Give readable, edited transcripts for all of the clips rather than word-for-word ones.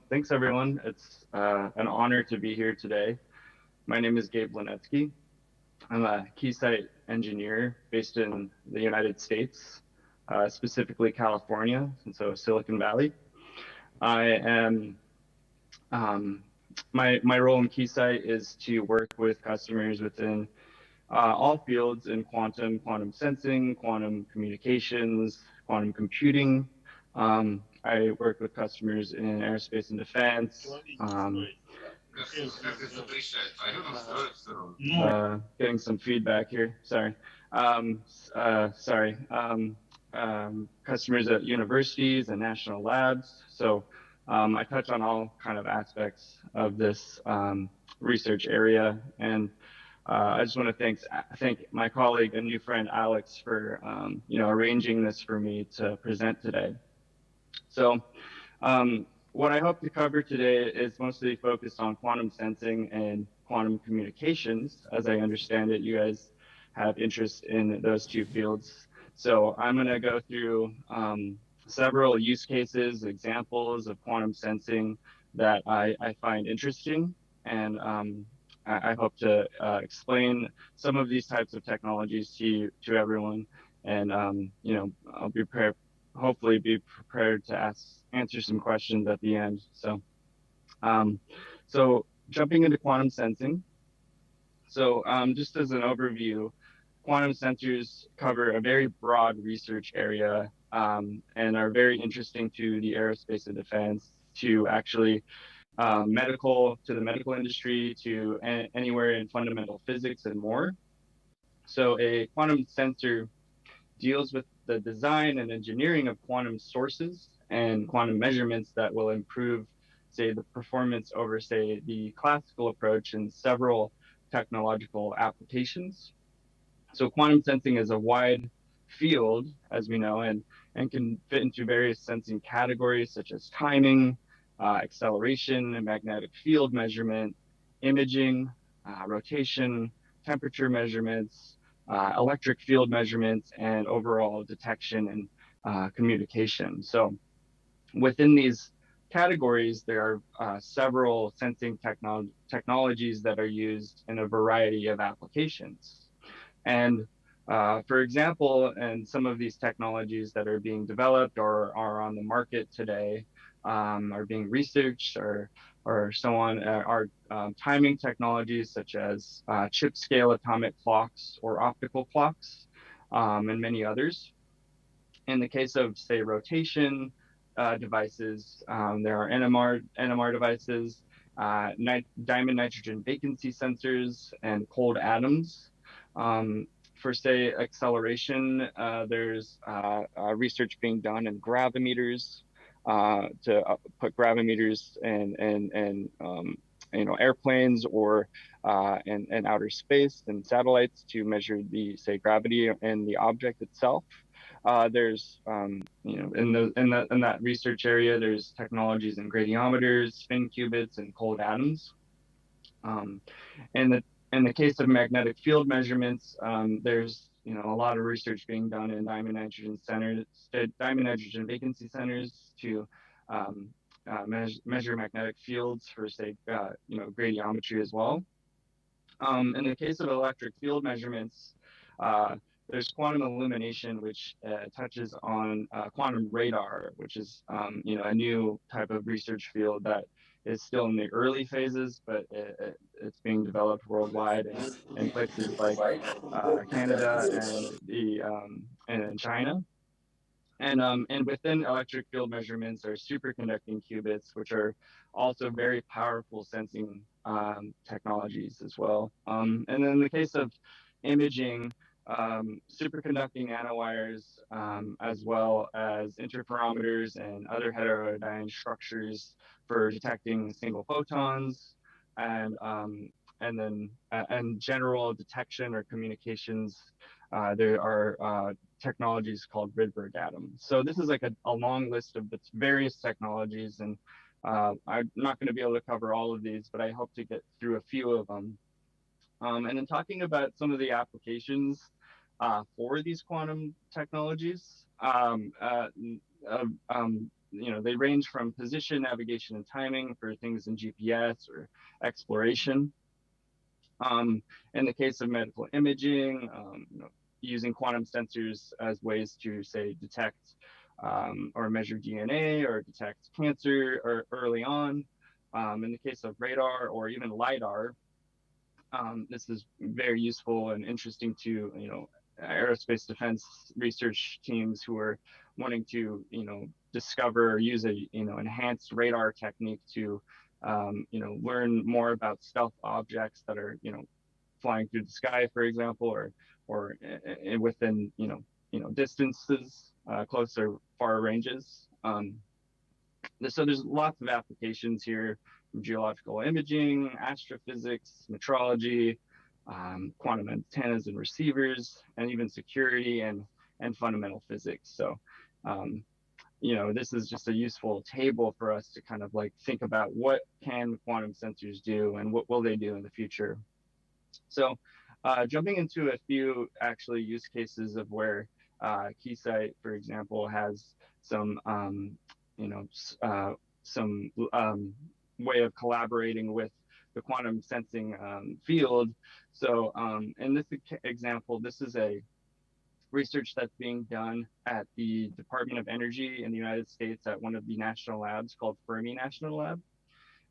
Thanks everyone. It's an honor to be here today. My name is Gabe Lenetsky. I'm a Keysight engineer based in the United States, specifically California, and so Silicon Valley. I am my role in Keysight is to work with customers within all fields in quantum sensing, quantum communications, quantum computing. I work with customers in aerospace and defense. Getting some feedback here. Sorry. Sorry. Customers at universities and national labs. So I touch on all kind of aspects of this research area, and I just want to thank my colleague and new friend Alex for arranging this for me to present today. So what I hope to cover today is mostly focused on quantum sensing and quantum communications. As I understand it, you guys have interest in those two fields. So I'm going to go through several use cases, examples of quantum sensing that I find interesting, and I hope to explain some of these types of technologies to everyone, and I'll be prepared, hopefully be prepared to answer some questions at the end. Um, so jumping into quantum sensing. So just as an overview, quantum sensors cover a very broad research area and are very interesting to the aerospace and defense, to actually to the medical industry, to anywhere in fundamental physics and more. So a quantum sensor deals with the design and engineering of quantum sources and quantum measurements that will improve, say, the performance over, say, the classical approach in several technological applications. So quantum sensing is a wide field, as we know, and can fit into various sensing categories such as timing, acceleration, and magnetic field measurement, imaging, rotation, temperature measurements, electric field measurements, and overall detection and communication. So within these categories, there are several sensing technologies that are used in a variety of applications. And for example, and some of these technologies that are being developed or are on the market today are being researched or so on are timing technologies such as chip scale atomic clocks or optical clocks, and many others. In the case of, say, rotation devices, there are NMR devices, diamond nitrogen vacancy sensors, and cold atoms. For, say, acceleration, there's research being done in gravimeters to put gravimeters in airplanes or in outer space and satellites to measure the, say, gravity in the object itself. There's in that research area, there's technologies in gradiometers, spin qubits, and cold atoms. In the case of magnetic field measurements, there's a lot of research being done in diamond nitrogen vacancy centers to measure magnetic fields for, say, gradiometry as well. In the case of electric field measurements, there's quantum illumination, which touches on quantum radar, which is a new type of research field that is still in the early phases, but it's being developed worldwide in places like Canada and in China. And within electric field measurements are superconducting qubits, which are also very powerful sensing technologies as well. And then in the case of imaging, superconducting nanowires, as well as interferometers and other heterodyne structures for detecting single photons, and general detection or communications. There are technologies called Rydberg atoms. So this is like a long list of its various technologies, and I'm not going to be able to cover all of these, but I hope to get through a few of them. And then talking about some of the applications for these quantum technologies, they range from position, navigation, and timing for things in GPS or exploration. In the case of medical imaging, using quantum sensors as ways to, say, detect or measure DNA or detect cancer or early on. In the case of radar or even LiDAR, this is very useful and interesting to, aerospace defense research teams who are wanting to, discover or use a, enhanced radar technique to, learn more about stealth objects that are, flying through the sky, for example, or within, distances, close or far ranges. So there's lots of applications here, from geological imaging, astrophysics, metrology, quantum antennas and receivers, and even security and fundamental physics. So, this is just a useful table for us to kind of like think about what can quantum sensors do and what will they do in the future. So, jumping into a few actually use cases of where Keysight, for example, has some some way of collaborating with the quantum sensing field. So in this example, this is a research that's being done at the Department of Energy in the United States at one of the national labs called Fermi National Lab,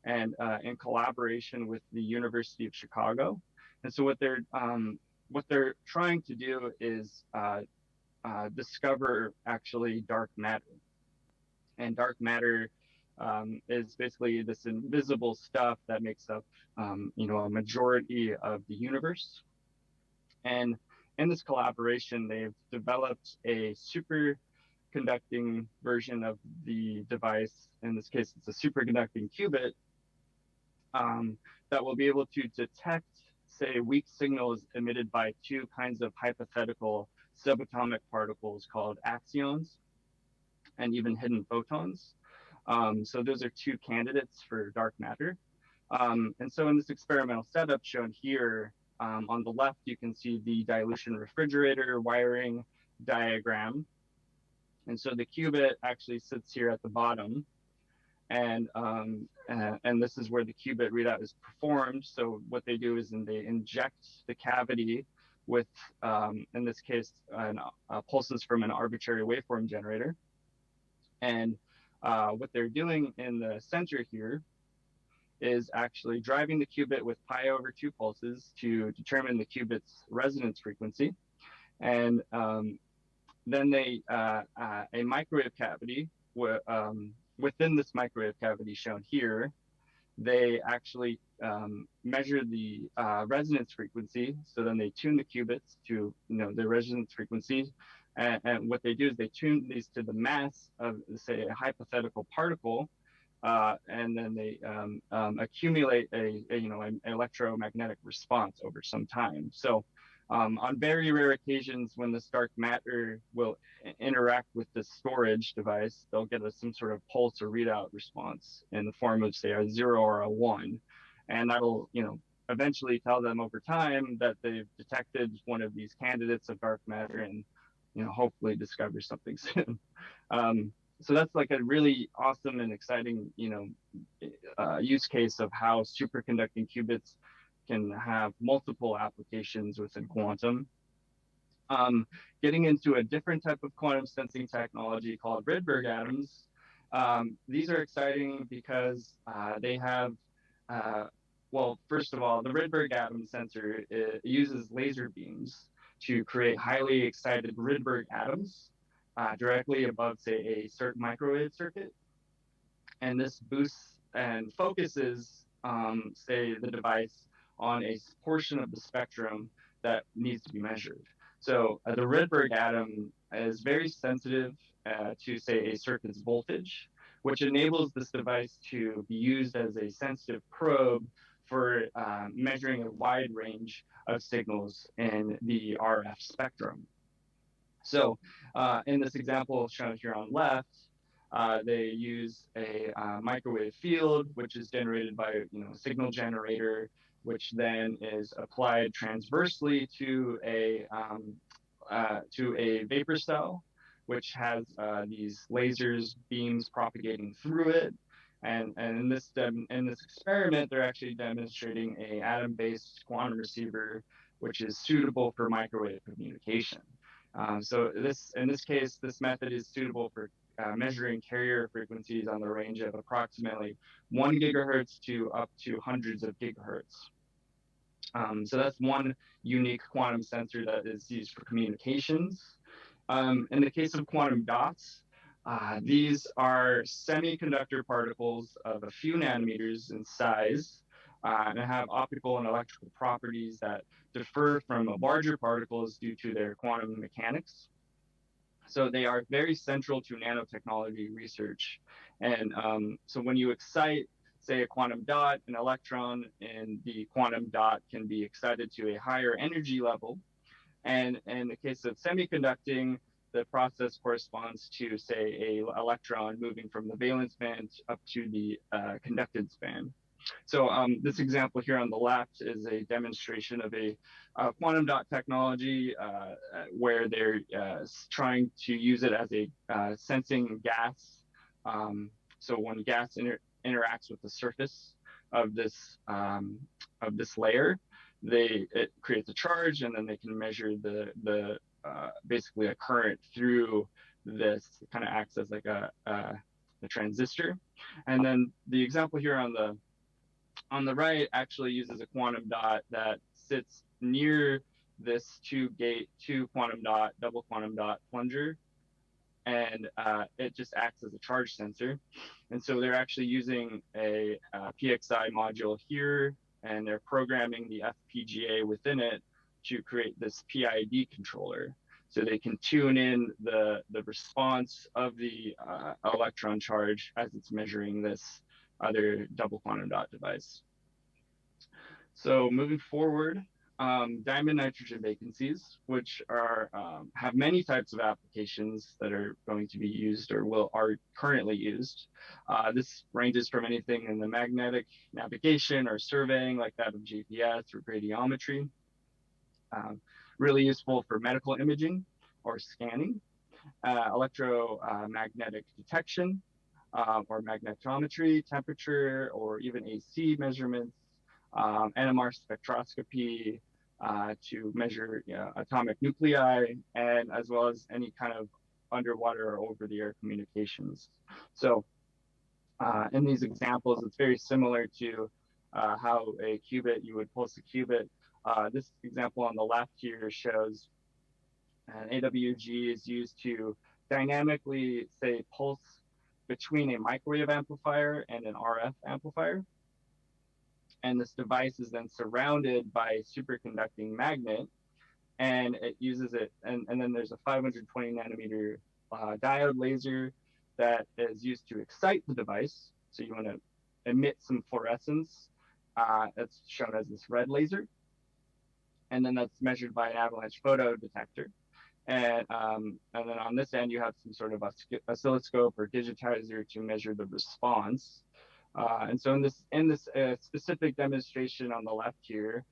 and in collaboration with the University of Chicago. And so what they're trying to do is discover actually dark matter. And dark matter is basically this invisible stuff that makes up, a majority of the universe. And in this collaboration, they've developed a superconducting version of the device. In this case, it's a superconducting qubit that will be able to detect, say, weak signals emitted by two kinds of hypothetical subatomic particles called axions and even hidden photons. So those are two candidates for dark matter. And so in this experimental setup shown here, on the left, you can see the dilution refrigerator wiring diagram. And so the qubit actually sits here at the bottom. And this is where the qubit readout is performed. So what they do is they inject the cavity with, in this case, pulses from an arbitrary waveform generator. And what they're doing in the center here is actually driving the qubit with pi over 2 pulses to determine the qubit's resonance frequency. And then a microwave cavity, within this microwave cavity shown here, they actually measure the resonance frequency. So then they tune the qubits to the resonance frequency. And what they do is they tune these to the mass of, say, a hypothetical particle, and then they accumulate an electromagnetic response over some time. So on very rare occasions when this dark matter will interact with the storage device, they'll get some sort of pulse or readout response in the form of, say, a 0 or a 1. And that'll, eventually tell them over time that they've detected one of these candidates of dark matter and, hopefully discover something soon. So that's like a really awesome and exciting, use case of how superconducting qubits can have multiple applications within quantum. Getting into a different type of quantum sensing technology called Rydberg atoms. These are exciting because they have, well, first of all, the Rydberg atom sensor uses laser beams to create highly excited Rydberg atoms directly above, say, a certain microwave circuit. And this boosts and focuses, say, the device on a portion of the spectrum that needs to be measured. So the Rydberg atom is very sensitive to, say, a circuit's voltage, which enables this device to be used as a sensitive probe for measuring a wide range of signals in the RF spectrum. So in this example shown here on left, they use a microwave field, which is generated by a signal generator, which then is applied transversely to a vapor cell, which has these lasers, beams propagating through it. And in this experiment, they're actually demonstrating a atom-based quantum receiver, which is suitable for microwave communication. So in this case, this method is suitable for measuring carrier frequencies on the range of approximately 1 gigahertz to up to hundreds of gigahertz. So that's one unique quantum sensor that is used for communications. In the case of quantum dots, these are semiconductor particles of a few nanometers in size and have optical and electrical properties that differ from larger particles due to their quantum mechanics. So they are very central to nanotechnology research. And so when you excite, say, a quantum dot, an electron in the quantum dot can be excited to a higher energy level. And in the case of semiconducting, the process corresponds to, say, a electron moving from the valence band up to the conductance band. So this example here on the left is a demonstration of a quantum dot technology where they're trying to use it as a sensing gas. So when gas interacts with the surface of this layer, it creates a charge, and then they can measure the basically a current through this. It kind of acts as like a transistor. And then the example here on the right actually uses a quantum dot that sits near this two quantum dot, double quantum dot plunger. And it just acts as a charge sensor. And so they're actually using a PXI module here, and they're programming the FPGA within it to create this PID controller. So they can tune in the response of the electron charge as it's measuring this other double quantum dot device. So moving forward, diamond nitrogen vacancies, which have many types of applications that are going to be used or are currently used. This ranges from anything in the magnetic navigation or surveying, like that of GPS or radiometry. Really useful for medical imaging or scanning, electromagnetic detection, or magnetometry, temperature, or even AC measurements, NMR spectroscopy to measure atomic nuclei, and as well as any kind of underwater or over-the-air communications. So in these examples, it's very similar to how a qubit, you would pulse a qubit. This example on the left here shows an AWG is used to dynamically, say, pulse between a microwave amplifier and an RF amplifier. And this device is then surrounded by a superconducting magnet, and it uses it. And then there's a 520 nanometer diode laser that is used to excite the device. So you want to emit some fluorescence. That's shown as this red laser. And then that's measured by an avalanche photo detector. And then on this end, you have some sort of oscilloscope or digitizer to measure the response. And so in this specific demonstration on the left here,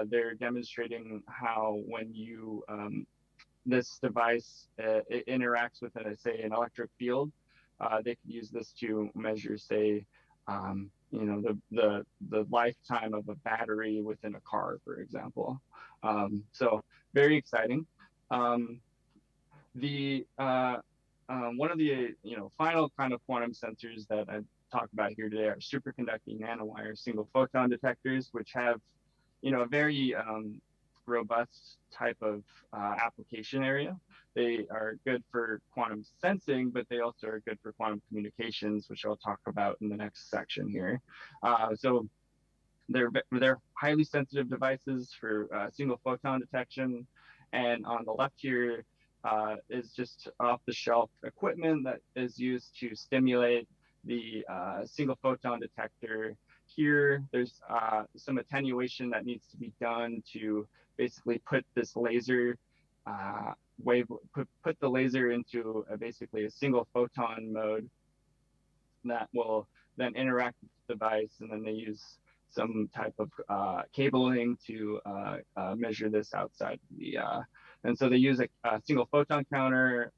they're demonstrating how when you this device it interacts with, say, an electric field, they could use this to measure, say, the lifetime of a battery within a car, for example. So very exciting. One of the final kind of quantum sensors that I talk about here today are superconducting nanowire single photon detectors, which have a very robust type of application area. They are good for quantum sensing, but they also are good for quantum communications, which I'll talk about in the next section here. So they're highly sensitive devices for single photon detection. And on the left here is just off-the-shelf equipment that is used to stimulate the single photon detector. Here, there's some attenuation that needs to be done to basically put this laser put the laser into basically a single photon mode that will then interact with the device, and then they use some type of cabling to measure this outside the. And so they use a single photon counter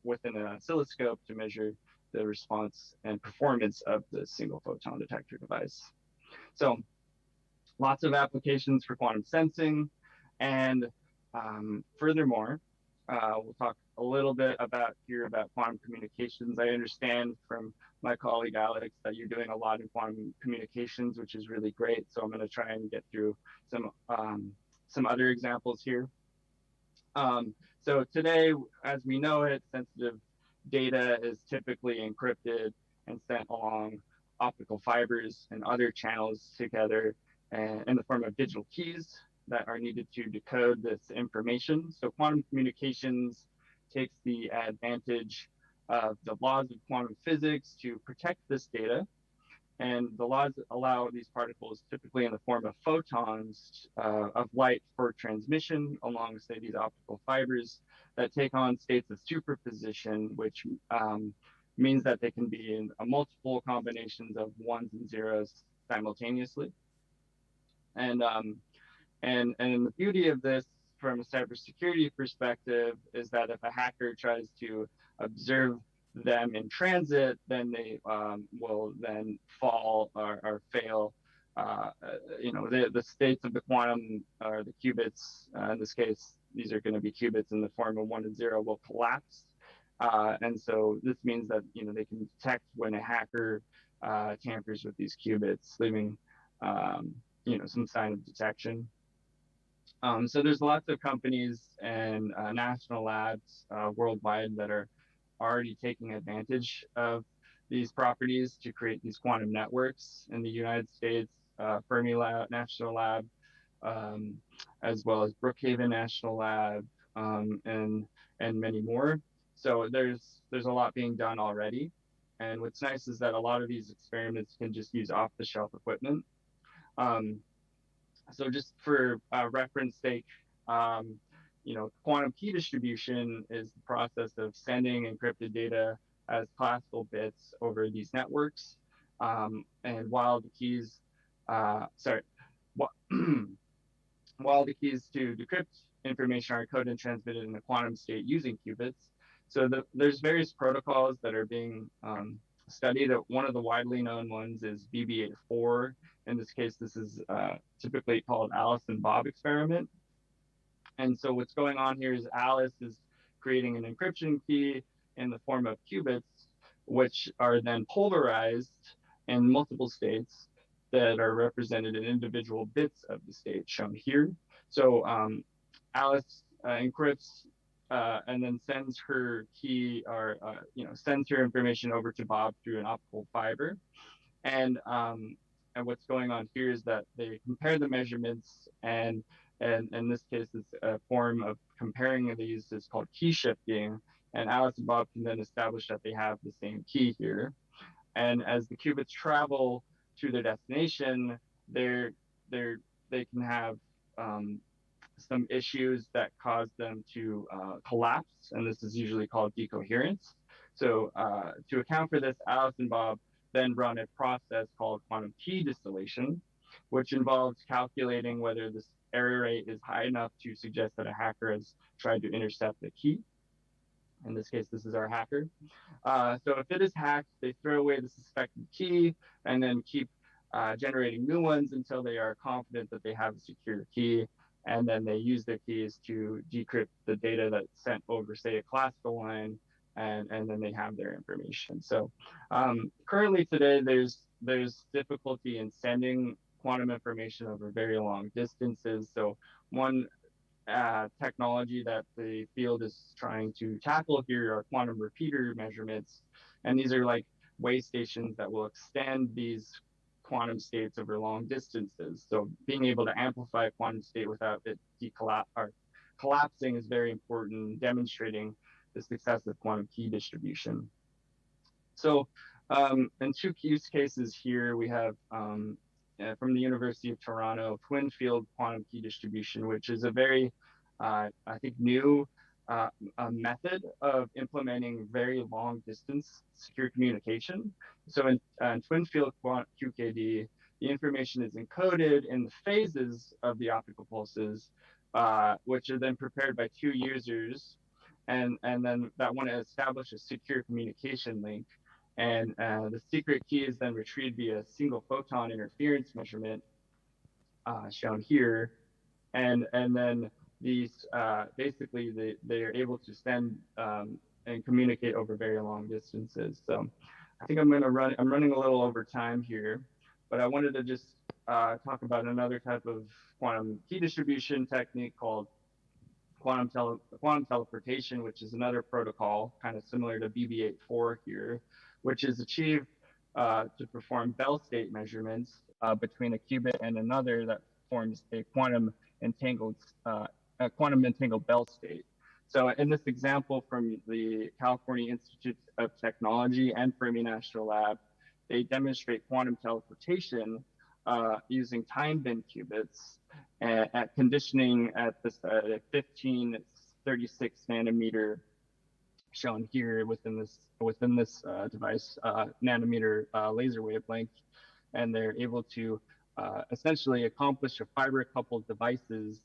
within an oscilloscope to measure the response and performance of the single photon detector device. So lots of applications for quantum sensing. And furthermore, we'll talk a little bit about quantum communications. I understand from my colleague Alex that you're doing a lot in quantum communications, which is really great. So I'm going to try and get through some other examples here. So today, as we know it, sensitive data is typically encrypted and sent along optical fibers and other channels together in the form of digital keys that are needed to decode this information. So quantum communications takes the advantage of the laws of quantum physics to protect this data. And the laws allow these particles, typically in the form of photons of light, for transmission along, say, these optical fibers that take on states of superposition, which means that they can be in multiple combinations of ones and zeros simultaneously. And the beauty of this from a cybersecurity perspective is that if a hacker tries to observe them in transit, then they will then fall or fail. The states of the quantum, or the qubits, in this case, these are going to be qubits in the form of 1 and 0, will collapse. And so this means that they can detect when a hacker tampers with these qubits, leaving some sign of detection. So there's lots of companies and national labs worldwide that are already taking advantage of these properties to create these quantum networks. In the United States, Fermi Lab, National Lab, as well as Brookhaven National Lab, and many more. So there's a lot being done already. And what's nice is that a lot of these experiments can just use off-the-shelf equipment. So just for reference sake, quantum key distribution is the process of sending encrypted data as classical bits over these networks. And while the keys, while the keys to decrypt information are encoded and transmitted in a quantum state using qubits. So there's various protocols that are being studied. One of the widely known ones is BB84. In this case, this is typically called Alice and Bob experiment. And so what's going on here is Alice is creating an encryption key in the form of qubits, which are then polarized in multiple states that are represented in individual bits of the state shown here. So Alice encrypts and then sends her key, or sends her information over to Bob through an optical fiber. And what's going on here is that they compare the measurements, and in this case, it's a form of comparing these is called key shifting. And Alice and Bob can then establish that they have the same key here. And as the qubits travel to their destination, they can have some issues that cause them to collapse, and this is usually called decoherence. So to account for this, Alice and Bob then run a process called quantum key distillation, which involves calculating whether this error rate is high enough to suggest that a hacker has tried to intercept the key. In this case, this is our hacker. So if it is hacked, they throw away the suspected key and then keep generating new ones until they are confident that they have a secure key. And then they use their keys to decrypt the data that's sent over, say, a classical line, and then they have their information. So currently today, there's difficulty in sending quantum information over very long distances. So one technology that the field is trying to tackle here are quantum repeater measurements. And these are like way stations that will extend these quantum states over long distances. So being able to amplify a quantum state without it collapsing is very important, demonstrating the success of quantum key distribution. So in two use cases here, we have from the University of Toronto, Twinfield quantum key distribution, which is a very, I think, new method of implementing very long distance secure communication. So in Twinfield QKD, the information is encoded in the phases of the optical pulses, which are then prepared by two users, and then that want to establish a secure communication link. And the secret key is then retrieved via a single photon interference measurement, shown here. And then these basically they're able to send and communicate over very long distances. So I think I'm running a little over time here, but I wanted to just talk about another type of quantum key distribution technique called quantum teleportation, which is another protocol kind of similar to BB84 here, which is achieved to perform Bell state measurements between a qubit and another that forms a entangled quantum entangled Bell state. So in this example from the California Institute of Technology and Fermi National Lab, they demonstrate quantum teleportation using time-bend qubits at conditioning at this 1536 nanometer, shown here within this device, nanometer laser wavelength, and they're able to essentially accomplish a fiber-coupled devices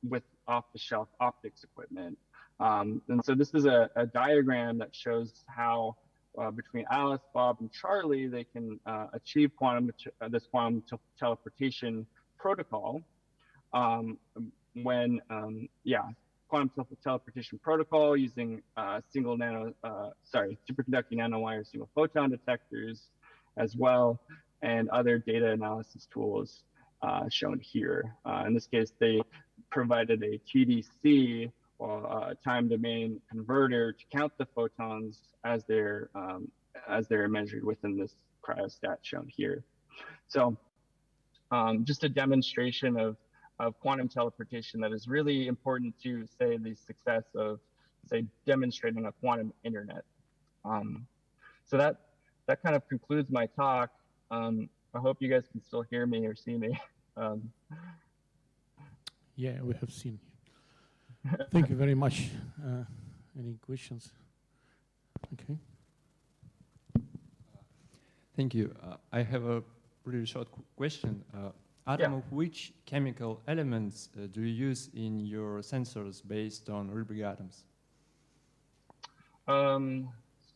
with off-the-shelf optics equipment. And so this is a diagram that shows how between Alice, Bob, and Charlie, they can achieve this quantum teleportation protocol quantum teleportation protocol using superconducting nanowire single photon detectors as well, and other data analysis tools shown here. In this case, they provided a TDC, or time domain converter, to count the photons as they're measured within this cryostat shown here. So just a demonstration of quantum teleportation that is really important to, say, the success of, say, demonstrating a quantum internet. So that kind of concludes my talk. I hope you guys can still hear me or see me. Yeah, we have seen you. Thank you very much. Any questions? Okay. Thank you. I have a pretty short question. Adam, of which chemical elements do you use in your sensors based on Rydberg atoms?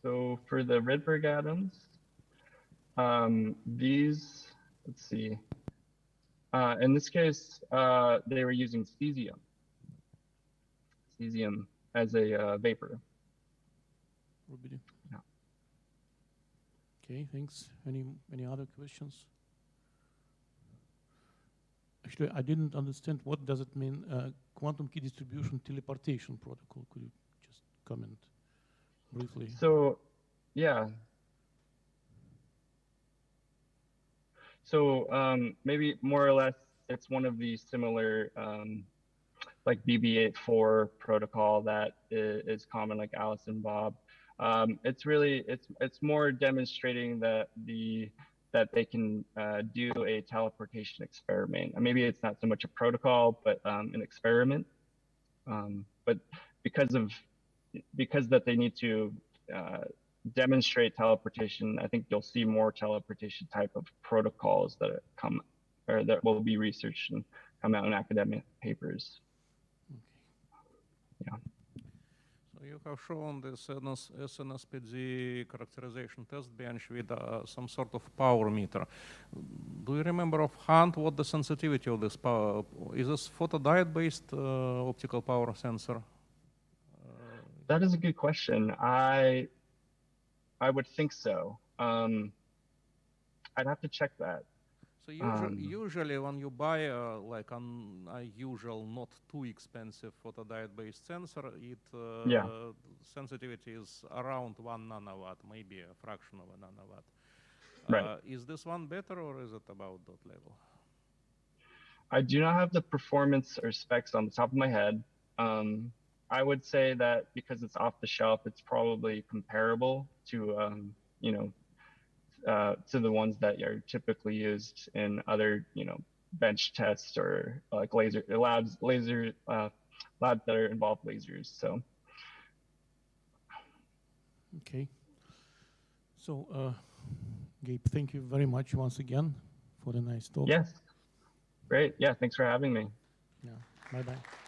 So for the Rydberg atoms, these, let's see. In this case, they were using cesium as a vapor. Yeah. Okay, thanks. Any other questions? Actually, I didn't understand what does it mean, quantum key distribution teleportation protocol. Could you just comment briefly? So, yeah. So maybe more or less, it's one of the similar like BB84 protocol that is common, like Alice and Bob. It's more demonstrating that they can do a teleportation experiment. Maybe it's not so much a protocol, but an experiment. But because that they need to demonstrate teleportation, I think you'll see more teleportation type of protocols that that will be researched and come out in academic papers. Okay. Yeah. So you have shown this SNSPD characterization test bench with some sort of power meter. Do you remember offhand what the sensitivity of this power? Is this photodiode-based optical power sensor? That is a good question. I would think so. I'd have to check that. So usually when you buy like an unusual, not too expensive photodiode-based sensor, sensitivity is around 1 nanowatt, maybe a fraction of a nanowatt. Right. Is this one better, or is it about that level? I do not have the performance or specs on the top of my head. I would say that because it's off the shelf, it's probably comparable to to the ones that are typically used in other, bench tests or like labs that are involved lasers. So. Okay. So, Gabe, thank you very much once again for the nice talk. Yes. Great. Yeah. Thanks for having me. Yeah. Bye-bye.